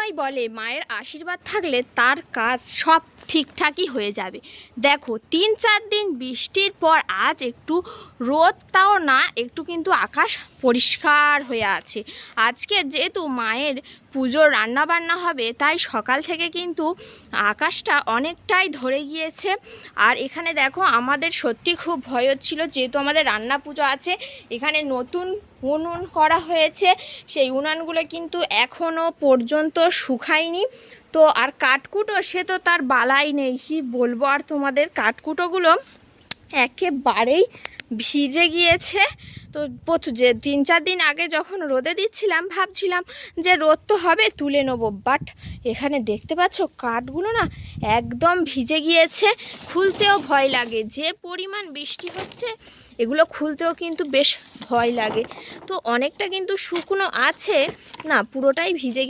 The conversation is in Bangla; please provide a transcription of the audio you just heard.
সবাই বলে মায়ের আশীর্বাদ থাকলে তার কাজ সব ঠিকঠাকই হয়ে যাবে। দেখো 3-4 দিন বৃষ্টির পর আজ একটু রোদটাও না, একটু কিন্তু আকাশ পরিষ্কার হয়ে আছে। আজকে যেহেতু মায়ের পুজোর রান্নাবান্না হবে, তাই সকাল থেকে কিন্তু আকাশটা অনেকটাই ধরে গিয়েছে। আর এখানে দেখো আমাদের সত্যি খুব ভয় হচ্ছিল, যেহেতু আমাদের রান্না পুজো আছে। এখানে নতুন উনুন করা হয়েছে, সেই উনানগুলো কিন্তু এখনও পর্যন্ত শুকায়নি। তো আর কাঠকুটো সে তো তার বালাই নেই, কি বলবো আর তোমাদের, কাঠকুটোগুলো একেবারেই ভিজে গিয়েছে। তো যে 3-4 দিন আগে যখন রোদে দিচ্ছিলাম ভাবছিলাম যে রোদ তো হবে তুলে নেবো, বাট এখানে দেখতে পাচ্ছ কাঠগুলো না একদম ভিজে গিয়েছে। খুলতেও ভয় লাগে, যে পরিমাণ বৃষ্টি হচ্ছে এগুলো খুলতেও কিন্তু বেশ ভয় লাগে। তো অনেকটা কিন্তু শুকনো আছে, না পুরোটাই ভিজে